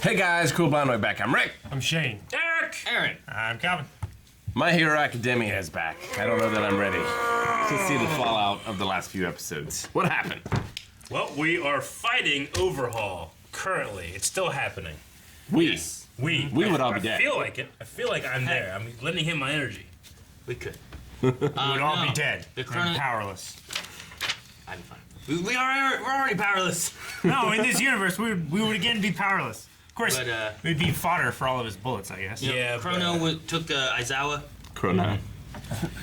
Hey guys, Cool Blind Way back. I'm Rick. I'm Shane. Eric! Aaron. I'm Calvin. My Hero Academia is back. I don't know that I'm ready to see the fallout of the last few episodes. What happened? Well, we are fighting Overhaul currently. It's still happening. We would all be dead. I feel like it. I feel like I'm there. I'm lending him my energy. We could. We would all be no. dead The and chrono- powerless. I'm fine. We're already powerless. No, in this universe, we would again be powerless. Of course, But, we'd be fodder for all of his bullets, I guess. Yeah, Chrono took Aizawa. Chrono.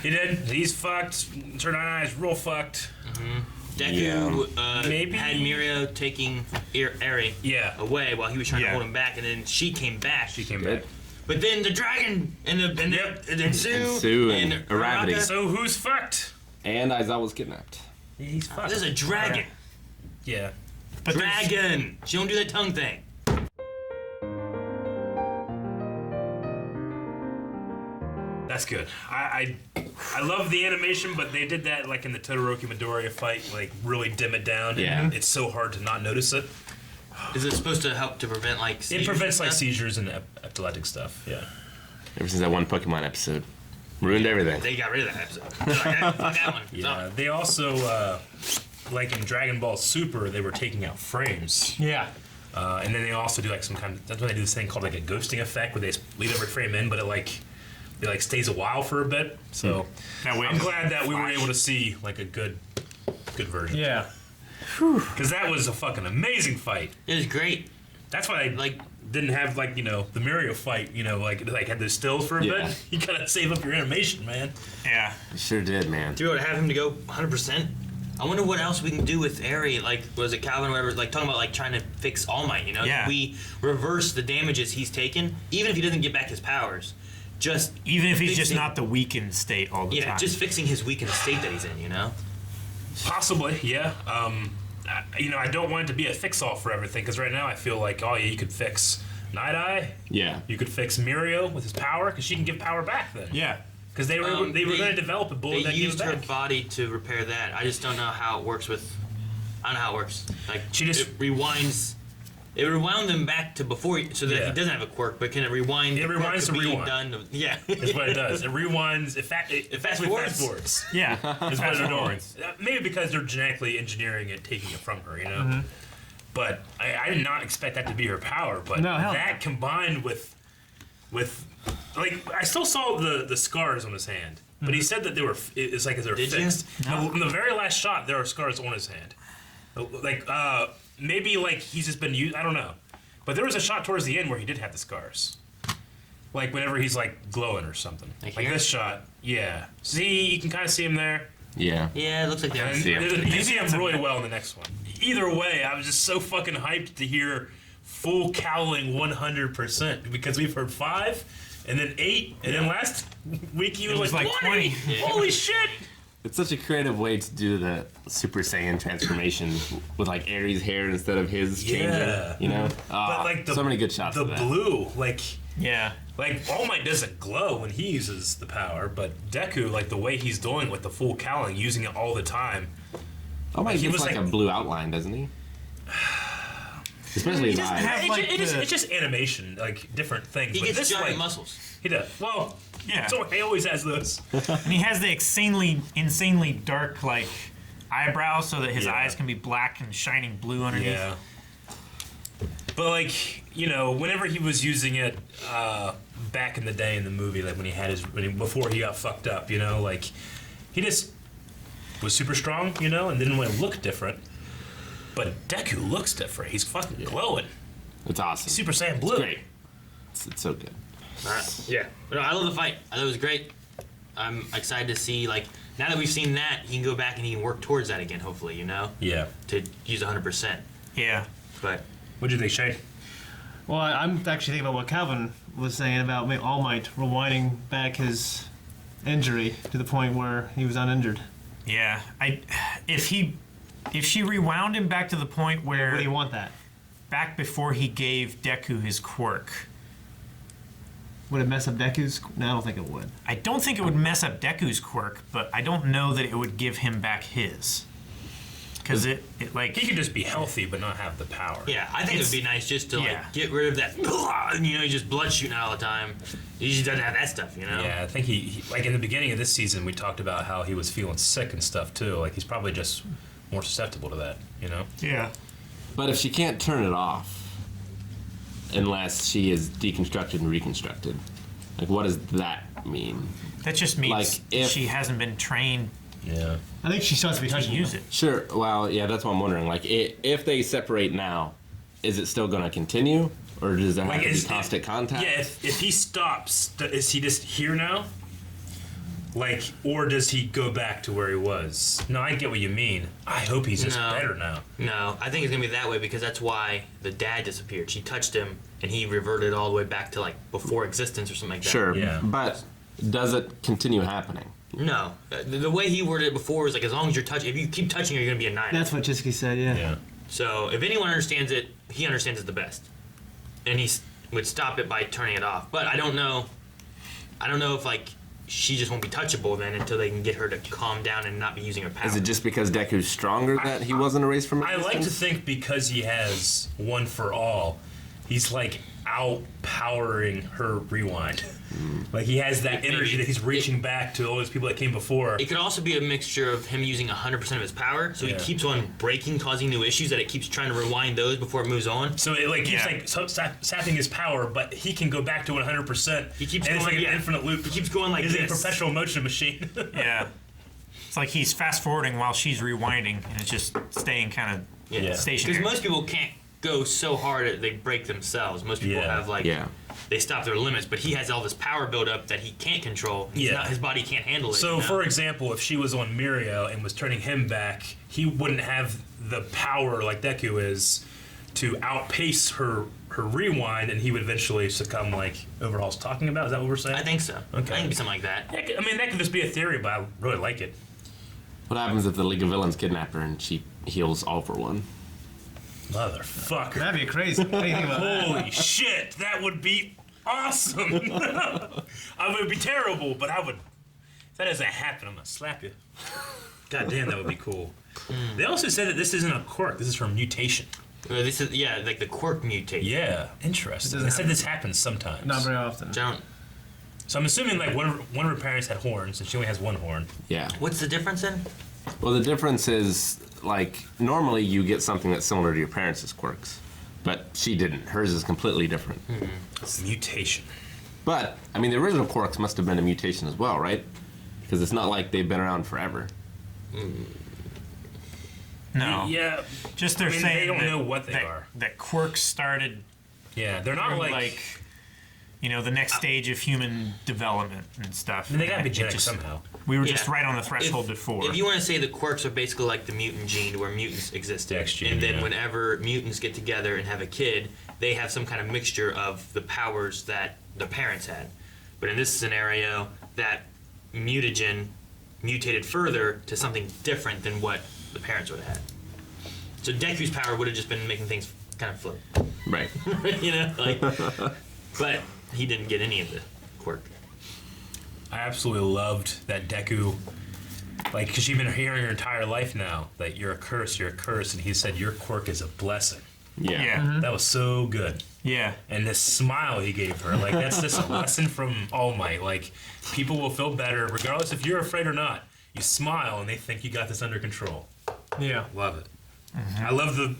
He did. He's fucked. Turn on eyes, real fucked. Deku Maybe- had Mirio taking Eri away while he was trying to hold him back, and then she came back. She came Good. back. But then the dragon and Sue and Aravity. Araka. So who's fucked? And Aizawa was kidnapped. He's fucked. There's a dragon. Yeah. But Dragon. She don't do that tongue thing. That's good. I love the animation, but they did that like in the Todoroki Midoriya fight, like really dim it down. Yeah. It's so hard to not notice it. Is it supposed to help to prevent like seizures? It prevents and like stuff? seizures and epileptic stuff. Yeah. Ever since that one Pokemon episode. Ruined everything. They got rid of that episode. They're like, fuck that one. It's Yeah. off. They also, like in Dragon Ball Super, they were taking out frames. Yeah. And then they also do like some kind of, that's when they do this thing called like a ghosting effect where they leave every frame in, but it stays a while for a bit. So That way I'm glad that we were able to see like a good version. Yeah. Because that was a fucking amazing fight. It was great. That's why I didn't have the Mirio fight, like had those stills for a Yeah. bit. You gotta save up your animation, man. Yeah. You sure did, man. To be able to have him to go 100%. I wonder what else we can do with Eri. Like, was it Calvin or whatever? Like, talking about, like, trying to fix All Might, you know? Yeah. We reverse the damages he's taken, even if he doesn't get back his powers. Just Even if he's just fixing- not the weakened state all the time. just fixing his weakened state that he's in, you know? Possibly, yeah. I don't want it to be a fix-all for everything, because right now I feel like, oh yeah, you could fix Night Eye. Yeah. You could fix Mirio with his power, because she can give power back then. Yeah. Because they were going to develop a They bullet that gives used her back. body to repair that. I just don't know how it works with... I don't know how it works. Like, She just- it rewinds... It rewound them back to before, so that Yeah. he doesn't have a quirk, but can it rewind? It the quirk rewinds to being rewind. Done? Yeah. That's what it does. It rewinds. It fast actually forwards? fast forwards. Yeah. That's what Fast they're doing. forwards. Maybe because they're genetically engineering it, taking it from her, you know. But I did not expect that to be her power. But No, hell that combined with like I still saw the scars on his hand, but he said that they were. It's like they're Did you? fixed. No. In the very last shot, there are scars on his hand. Like maybe like he's just been used. I don't know. But there was a shot towards the end where he did have the scars. Like whenever he's like glowing or something. Like Like here? this shot. Yeah. See, you can kind of see him there. Yeah. Yeah, it looks like they're... And see him. you see him really well in the next one. Either way, I was just so fucking hyped to hear full cowling 100% because we've heard 5 and then 8 and then last week he was, was like 20. 20. Holy shit! It's such a creative way to do the Super Saiyan transformation with like Eri's hair instead of his changing. Yeah. You know? But like so many good shots The of that. blue, like Yeah. All Might doesn't glow when he uses the power, but Deku, like the way he's doing with the full cowling, using it all the time. Oh my, he he was gets like like- a blue outline, doesn't he? Especially his doesn't eyes. have- like It's just animation, like different things. He but gets this, giant like, muscles. He does. Well, Yeah. so he always has those. And he has the insanely dark, like, eyebrows so that his Yeah. eyes can be black and shining blue underneath. Yeah. But like, whenever he was using it back in the day in the movie, like before he got fucked up, like he just was super strong, and didn't want to look different. But Deku looks different. He's fucking glowing. It's awesome. Super Saiyan Blue. It's great. It's so good. Yeah. No, I love the fight. I thought it was great. I'm excited to see, like, now that we've seen that, he can go back and he can work towards that again, hopefully, Yeah. to use 100%. Yeah. But What'd you think, Shane? Well, I'm actually thinking about what Calvin was saying about All Might rewinding back his injury to the point where he was uninjured. Yeah. If she rewound him back to the point where Would he want that? back before he gave Deku his quirk. Would it mess up Deku's? No, I don't think it would. I don't think it would mess up Deku's quirk, but I don't know that it would give him back his. because it like He could just be healthy but not have the power. Yeah, I think it would be nice just to like get rid of that. He's just blood shooting out all the time. He just doesn't have that stuff, Yeah, I think he like in the beginning of this season we talked about how he was feeling sick and stuff too. Like he's probably just more susceptible to that, Yeah. But if she can't turn it off, unless she is deconstructed and reconstructed, like what does that mean? That just means Like, if- she hasn't been trained Yeah. I think she still has to be to touching use it. Sure. Well, yeah, that's what I'm wondering. Like, if they separate now, is it still going to continue, or does there have to be constant contact? Yeah, if he stops, is he just here now? Like, or does he go back to where he was? No, I get what you mean. I hope he's just No. better now. No, I think it's gonna be that way because that's why the dad disappeared. She touched him, and he reverted all the way back to like before existence or something like that. Sure. Yeah. But does it continue happening? No, the way he worded it before was like, as long as you're touching, if you keep touching her, you're gonna be annihilated. That's what Jessica said, yeah. Yeah. So if anyone understands it, he understands it the best, and would stop it by turning it off. But I don't know. I don't know if like she just won't be touchable then until they can get her to calm down and not be using her power. Is it just because Deku's stronger that he wasn't erased from I existence? like to think because he has one for all, he's like outpowering her rewind. Like he has that energy that he's reaching back to all those people that came before. It could also be a mixture of him using 100% of his power, so he keeps on breaking, causing new issues that it keeps trying to rewind those before it moves on. So it like keeps like sapping his power, but he can go back to 100%. He keeps and it's going, like an infinite loop. He keeps going like He's a this. perpetual motion machine. Yeah. It's like he's fast forwarding while she's rewinding, and it's just staying kind of Yeah. stationary. Because most people can't go so hard that they break themselves. Most people have like they stop their limits, but he has all this power buildup that he can't control. His body can't handle it. So, for example, if she was on Mirio and was turning him back, he wouldn't have the power like Deku is to outpace her rewind, and he would eventually succumb like Overhaul's talking about. Is that what we're saying? I think so. Okay. I think it'd be something like that. I mean, that could just be a theory, but I really like it. What happens if the League of Villains kidnap her and she heals all for one? Motherfucker. That'd be crazy. What do you think about that? Holy shit, that would be awesome. I would be terrible, but I would. If that doesn't happen, I'm gonna slap you. God damn, that would be cool. They also said that this isn't a quirk, this is from mutation. This is like the quirk mutate. Yeah, interesting. They said this happens sometimes. Not very often. Don't. So I'm assuming like one of her parents had horns, and she only has one horn. Yeah. What's the difference then? Well, the difference is, like, normally you get something that's similar to your parents' quirks, but she didn't. Hers is completely different. It's mutation. But, I mean, the original quirks must have been a mutation as well, right? Because it's not like they've been around forever. No. Yeah. Just they're saying they don't that, know what they that, are. that quirks started Yeah, they're not from, like the next stage of human development and stuff. I mean, they gotta be It genetic just- somehow. We were Yeah. just right on the threshold before. If you want to say the quirks are basically like the mutant gene, where mutants exist, The X gene, and then yeah. whenever mutants get together and have a kid, they have some kind of mixture of the powers that the parents had. But in this scenario, that mutagen mutated further to something different than what the parents would have had. So Deku's power would have just been making things kind of float, Right. but he didn't get any of the quirk. I absolutely loved that Deku, like, because you've been hearing her entire life now that you're a curse, and he said your quirk is a blessing. Yeah. Yeah. That was so good. Yeah. And this smile he gave her, like, that's just a lesson from All Might. Like, people will feel better regardless if you're afraid or not. You smile and they think you got this under control. Yeah. Love it. I love the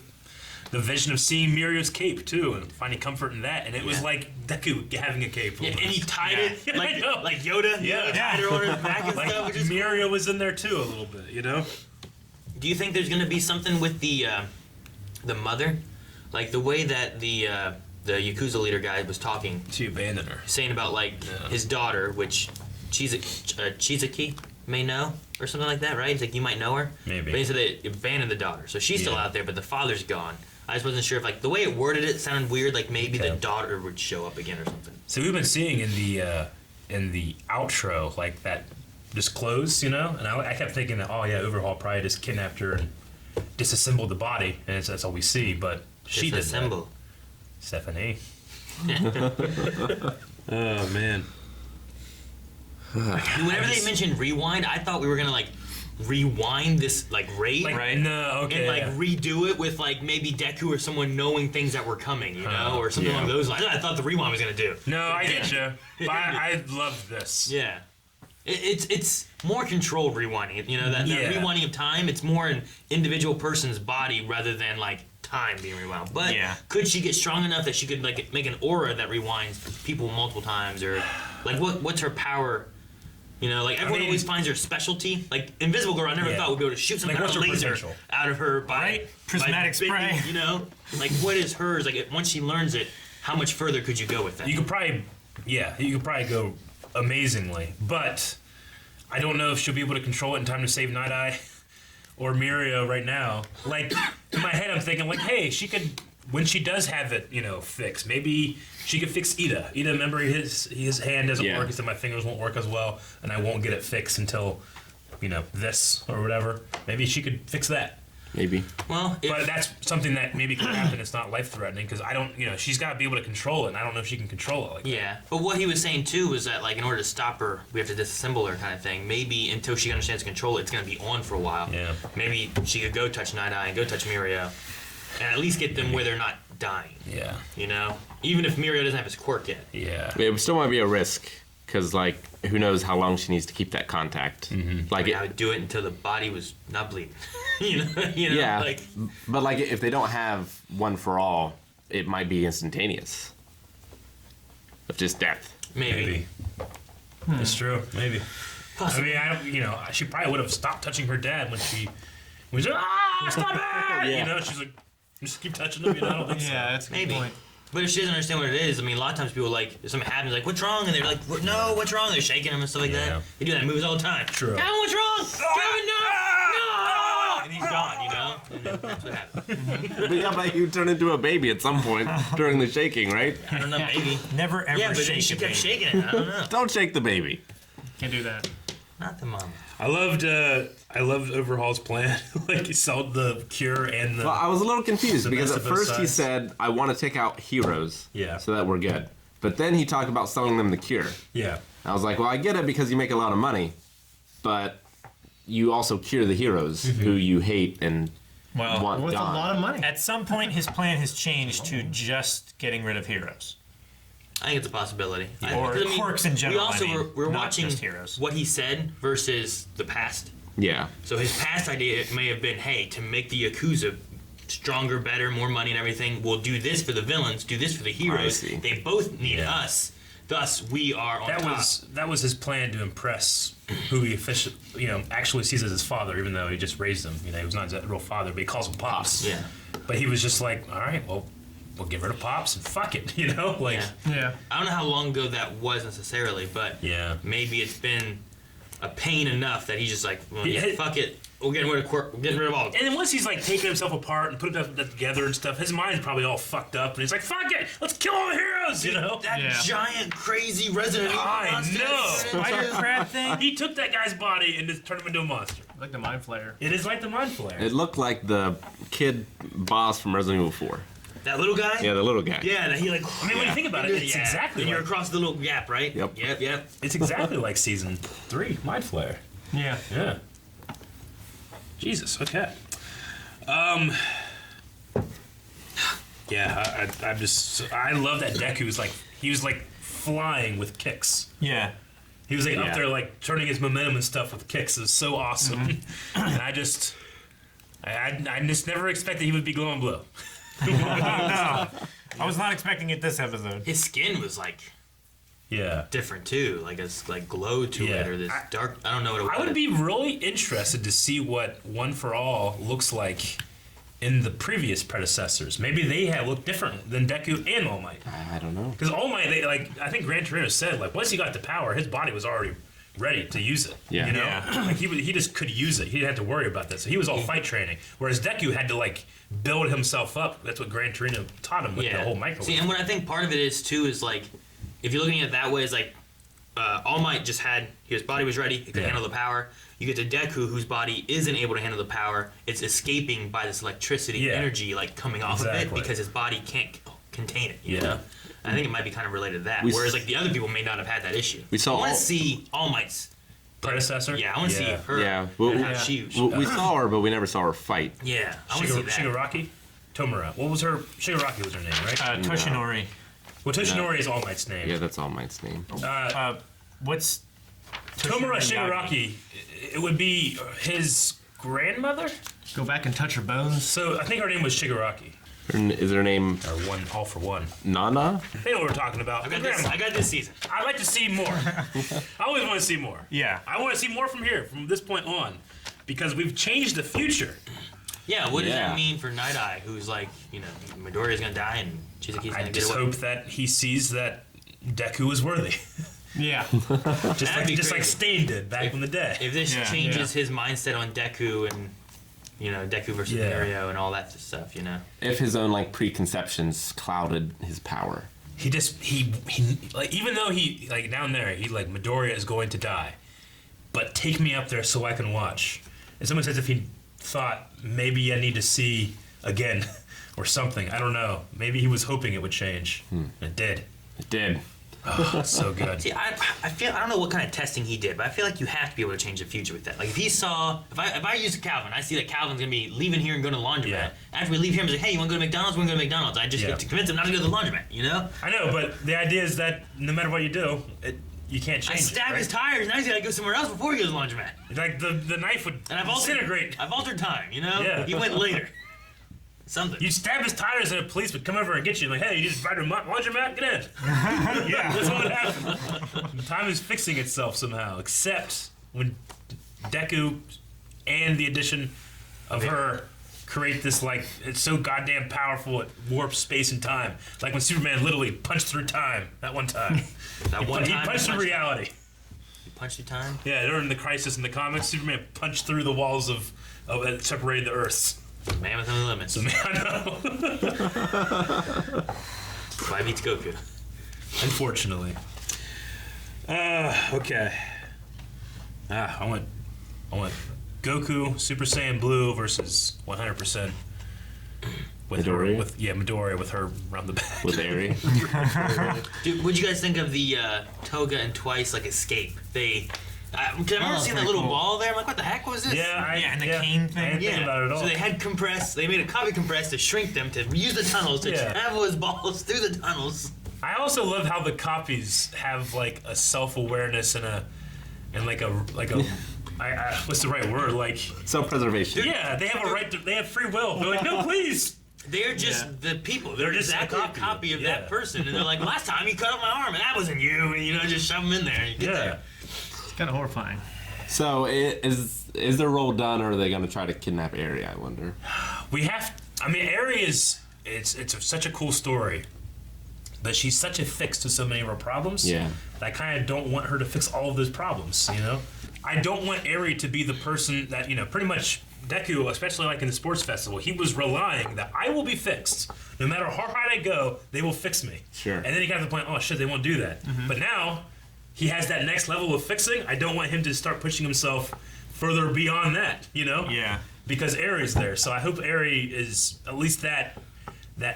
vision of seeing Mirio's cape too and finding comfort in that. And it was like Deku having a cape. Yeah, and he tied Yeah. it like Yoda. Yeah. Tied her on his back and Like stuff. Which is Mirio was in there too a little bit, you know? Do you think there's going to be something with the mother, like the way that the Yakuza leader guy was talking, She abandoned her. saying about like his daughter, which Chizuki may know or something like that, right? He's like, you might know her. Maybe. But he said they abandoned the daughter, so she's still Yeah. out there, but the father's gone. I just wasn't sure if like the way it worded it sounded weird, like maybe the Okay. daughter would show up again or something. So we've been seeing in the outro like that just close, you know? And I kept thinking that, oh yeah, Overhaul probably just kidnapped her and disassembled the body, and that's all we see. But she did that. Disassemble. Stephanie. Oh man. Whenever they mentioned rewind, I thought we were gonna like rewind this like raid, Like, no, okay. and like redo it with like maybe Deku or someone knowing things that were coming, you know, or something yeah. along those lines. I thought the rewind was gonna do. No, I get you. But I love this. Yeah. It's more controlled rewinding. You know, that Yeah. rewinding of time, it's more an individual person's body rather than like time being rewound. But Yeah. could she get strong enough that she could like make an aura that rewinds people multiple times, or like what's her power? You know, like everyone mean- always finds her specialty. Like Invisible Girl, I never Yeah. thought would be able to shoot some Like, kind what's of her laser potential? out of her body. Right? Prismatic spray. You know, like what is hers? Like once she learns it, how much further could you go with that? You could probably go amazingly, but I don't know if she'll be able to control it in time to save Night Eye or Mirio right now. Like, in my head, I'm thinking, like, hey, she could, when she does have it, you know, fixed, maybe she could fix Ida. Ida, remember, his hand doesn't Yeah. work, he said my fingers won't work as well, and I won't get it fixed until, you know, this or whatever. Maybe she could fix that. Maybe. well, if, But that's something that maybe could happen. It's not life-threatening, because I don't, you know, she's got to be able to control it, and I don't know if she can control it like that. yeah, but what he was saying too was that like in order to stop her, we have to disassemble her kind of thing. Maybe until she understands control, it's gonna be on for a while. Yeah. Maybe she could go touch Night Eye and go touch Mirio, and at least get them where they're not dying. Yeah. You know, even if Mirio doesn't have his quirk yet. Yeah. It still might be a risk because, like, who knows how long she needs to keep that contact. Like, I would do it until the body was not bleeding. you know, yeah, like but like if they don't have one for all, it might be instantaneous of just death. maybe. It's true. Maybe. Possibly. I mean, I don't, you know, she probably would have stopped touching her dad when she was like, stop it! Yeah. You know, she's like, just keep touching him. You know, I don't think so. Yeah, that's a good Maybe. point. But if she doesn't understand what it is, I mean, a lot of times people like, if something happens, like, what's wrong? And they're like, no, what's wrong? They're shaking him and stuff like Yeah. that. They do that in movies all the time. True. Kevin, what's wrong? Kevin, no! And he's gone, you know? And then that's what happens. But yeah, like you turn into a baby at some point during the shaking, right? I don't know, maybe. Never ever Yeah, but then shake she a kept baby. shaking it. I don't know. Don't shake the baby. Can't do that. Not the mom. I loved Overhaul's plan. Like, he sold the cure and the. Well, I was a little confused The because mess at of both first he sides. said, I want to take out heroes Yeah. so that we're good. But then he talked about selling them the cure. Yeah. I was like, well, I get it because you make a lot of money, but you also cure the heroes who you hate and Well, want With gone. a lot of money. at some point, his plan has changed to just getting rid of heroes. I think it's a possibility. Or Because, quirks in general, We also I mean, we're not watching just heroes. what he said versus the past. Yeah. So his past idea may have been, hey, to make the Yakuza stronger, better, more money and everything, we'll do this for the villains, do this for the heroes. see. They both need Yeah. us. Thus, we are on That top. was his plan to impress who he actually sees as his father, even though he just raised him. You know, he was not his real father, but he calls him Pops. Yeah. But he was just like, all right, well, we'll give her to Pops and fuck it, you know? Like, Yeah. Yeah. I don't know how long ago that was necessarily, but yeah. maybe it's been a pain enough that he's just like, well, Yeah. yeah, fuck it. We're getting rid of quirk. We're getting rid of all of them. And then once he's like taking himself apart and putting that together and stuff, his mind's probably all fucked up, and he's like, "Fuck it, let's kill all the heroes," you know. That Yeah. giant, crazy Resident Evil I monster. know. Spider crab thing? He took that guy's body and just turned him into a monster. Like the mind flayer. It is like the mind flare. It looked like the kid boss from Resident Evil 4. That little guy? Yeah, the little guy. Yeah, that he like. I mean, when you think about it, it's exactly And you're like, across the little gap, right? Yep. Yep. it's exactly like season 3, mind flare. Yeah. Yeah. Jesus. Okay. Yeah, I love that Deku's like he was like flying with kicks. Yeah. He was like Yeah. up there like turning his momentum and stuff with kicks. It was so awesome. And I just never expected he would be glowing blue. No. I was not expecting it this episode. His skin was like Yeah. different too, like it's like glow to Yeah. it or this dark. I don't know what it was. I would be really interested to see what One for All looks like in the previous predecessors. Maybe they have looked different than Deku and All Might. I don't know. Because All Might, I think Gran Torino said, like, once he got the power, his body was already ready to use it. Yeah. You know? Yeah. Like, he just could use it. He didn't have to worry about that. So he was all fight training. Whereas Deku had to, like, build himself up. That's what Gran Torino taught him with the whole microwave. See, and what I think part of it is too is like, if you're looking at it that way, is like, All Might just had his body was ready, he could handle the power. You get to Deku, whose body isn't able to handle the power. It's escaping by this electricity energy, like coming off of it Exactly. because his body can't contain it. You Yeah. know? I think it might be kind of related to that. We Whereas s- like the other people may not have had that issue. We saw I want all- to see All Might's predecessor. Yeah, I want to see her. Yeah, well, and how yeah. she. we saw her, but we never saw her fight. Yeah, I want to see that. Shigaraki? Tomura. What was her? Shigaraki was her name, right? Toshinori. Well, Toshinori is All Might's name. Yeah, that's All Might's name. What's Tomura Toshinori? Shigaraki, it would be his grandmother? Go back and touch her bones. So I think her name was Shigaraki. Is her name Or one, all for one. Nana? They know what we're talking about. I got this season. I'd like to see more. I always want to see more. Yeah. I want to see more from here, from this point on. Because we've changed the future. Yeah, what does Yeah. that mean for Night Eye, who's like, Midoriya's gonna die and Chizuki's I gonna get just away? hope that he sees that Deku is worthy. Yeah. That'd be just like crazy. Stain did back in the day. If this Yeah. changes his mindset on Deku and, Deku versus Yeah. Mario and all that stuff, If his own like preconceptions clouded his power. He just he like, even though he like down there he like Midoriya is going to die, but take me up there so I can watch. It's almost as if he thought maybe I need to see again or something. I don't know. Maybe he was hoping it would change. And it did. It did. Oh, so good. See, I don't know what kind of testing he did, but I feel like you have to be able to change the future with that. Like if I use Calvin, I see that Calvin's gonna be leaving here and going to the laundromat. Yeah. After we leave here, I'm like, hey, you want to go to McDonald's? We're going to go to McDonald's. I just Yeah. have to convince him not to go to the laundromat. I know, but the idea is that no matter what you do, you can't change I stabbed it. his tires. Now he's got to go somewhere else before he goes to the laundromat. Like the knife would And I've disintegrate. altered time. Yeah. He went later. Something. You stab his tires and a police would come over and get you. Like, hey, you just ride to laundromat? Get in. Yeah, that's what would happen. Time is fixing itself somehow, except when Deku and the addition of her create this, like, it's so goddamn powerful it warps space and time. Like when Superman literally punched through time that one time. That one He time punched through reality. He punched through time. Yeah, during the Crisis in the comics, Superman punched through the walls of that separated the Earths. Man with no limits. So, man, I know. Why beats Goku? Unfortunately. Okay. I want Goku Super Saiyan Blue versus 100% with Midoriya? her Midoriya with her around the back. With Eri. Dude, what'd you guys think of the Toga and Twice escape? I remember seeing that little ball there. I'm like, what the heck was this? And the cane thing. I didn't think about it at all. So they had compressed. They made a copy compress to shrink them to use the tunnels to travel his balls through the tunnels. I also love how the copies have like a self-awareness and like a what's the right word? Like, Self-preservation. yeah, they have a right to, they have free will. They're like, no, please. They're just the people. They're just a exactly a copy. copy of Yeah. that person. And they're like, last time you cut off my arm and that wasn't you. And just shove them in there. And you get there. It's kind of horrifying. So is their role done, or are they going to try to kidnap Eri? I wonder. We have. I mean, Eri is. It's such a cool story, but she's such a fix to so many of our problems. Yeah. That I kind of don't want her to fix all of those problems. I don't want Eri to be the person that pretty much Deku, especially like in the sports festival, he was relying that I will be fixed. No matter how hard I go, they will fix me. Sure. And then he got to the point, oh shit, they won't do that. But now he has that next level of fixing. I don't want him to start pushing himself further beyond that. Yeah. Because Eri's there. So I hope Eri is at least that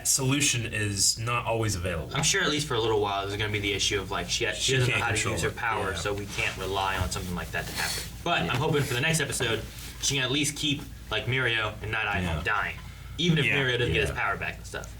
solution is not always available. I'm sure at least for a little while there's going to be the issue of like she doesn't know can't how to control use her it. power, Yeah. so we can't rely on something like that to happen. But I'm hoping for the next episode she can at least keep like Mirio and Night Eye from dying, even if Mirio doesn't get his power back and stuff.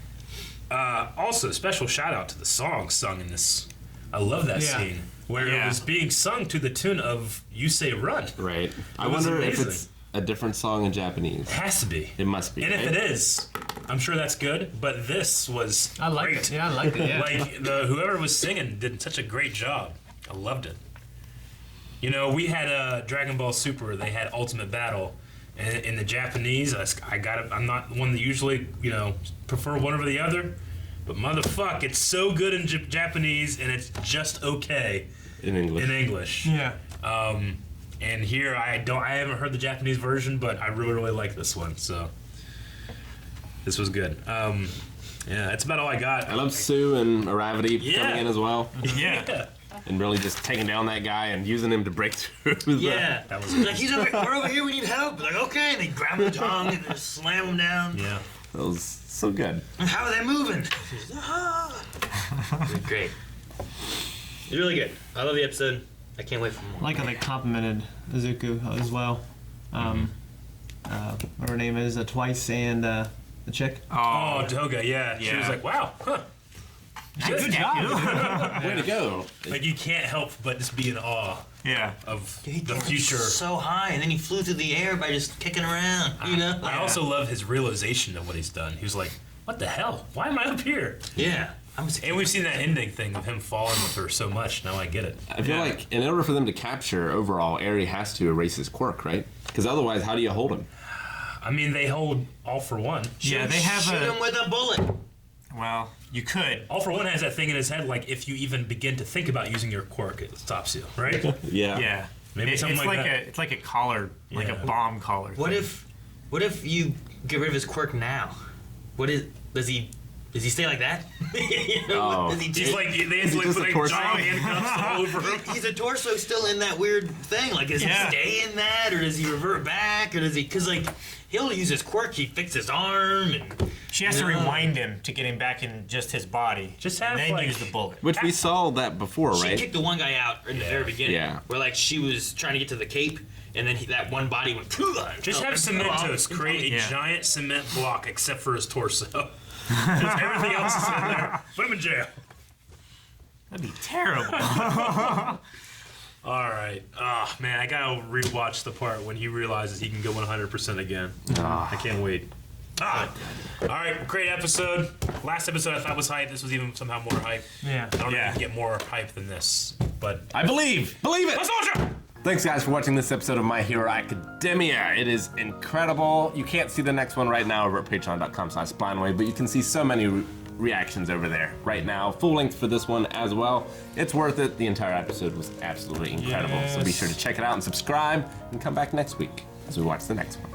Also, special shout out to the song sung in this. I love that scene where it was being sung to the tune of "You Say Run." Right. I was wonder if amazing. it's a different song in Japanese. It has to be. It must be. And if right? it is, I'm sure that's good. But this was I liked great. it. Yeah, I liked it. Yeah. Like whoever was singing did such a great job. I loved it. We had Dragon Ball Super. They had Ultimate Battle, and in the Japanese, I got it. I'm not one that usually prefer one over the other, but motherfuck, it's so good in Japanese, and it's just okay in English. in English. Yeah. And here I haven't heard the Japanese version, but I really like this one. So this was good. Yeah, that's about all I got. I love Sue and Aravity coming in as well, Yeah. and really just taking down that guy and using him to break through. Yeah, That was like we're over here, we need help. Like okay, and they grab the tongue and just slam him down. Yeah. That was so good. How are they moving? It was great. It's really good. I love the episode. I can't wait for more. I like how they complimented Izuku as well. What her name is, Twice, and the chick. Oh, Toga, yeah. She Yeah. was like, wow, huh. Good job. Way to go. Like, you can't help but just be in awe Yeah. of He the jumped future. so high, and then he flew through the air by just kicking around. You know? I also love his realization of what he's done. He was like, what the hell? Why am I up here? Yeah. And we've seen that ending thing of him falling with her so much. Now I get it. I feel like in order for them to capture Overhaul, Eri has to erase his quirk, right? Because otherwise, how do you hold him? I mean, they hold All for One. Yeah, they have Shoot him with a bullet. Well, you could. All for One has that thing in his head, like, if you even begin to think about using your quirk, it stops you, right? Yeah. Yeah. Maybe something it's like like that. It's like a collar, like Yeah. a bomb collar. What thing. if you get rid of his quirk now? Does he stay like that? You know, Oh. does he He's just, like, they have to like, just put a like torso? giant handcuffs all over him. he's a torso still in that weird thing. Like, does Yeah. he stay in that, or does he revert back, or does he? Because like he'll use his quirk. He fixed his arm, and She has to Yeah. rewind him to get him back in just his body. Just have, and then like- use the bullet. Which we saw that before, she right? kicked the one guy out in the very beginning. Yeah. Where like she was trying to get to the cape, and then that one body went. Just have Cementos create a Yeah. giant cement block except for his torso. Just everything else is in there. Put him in jail. That'd be terrible. All right. Oh, man, I gotta rewatch the part when he realizes he can go 100% again. I can't wait. All right, great episode. Last episode I thought was hype. This was even somehow more hype. Yeah. I don't know if Yeah. you can get more hype than this, but I believe it. let's watch it. Thanks, guys, for watching this episode of My Hero Academia. It is incredible. You can't see the next one right now over at patreon.com/blindwave, but you can see so many reactions over there right now. Full length for this one as well. It's worth it. The entire episode was absolutely incredible. So be sure to check it out and subscribe and come back next week as we watch the next one.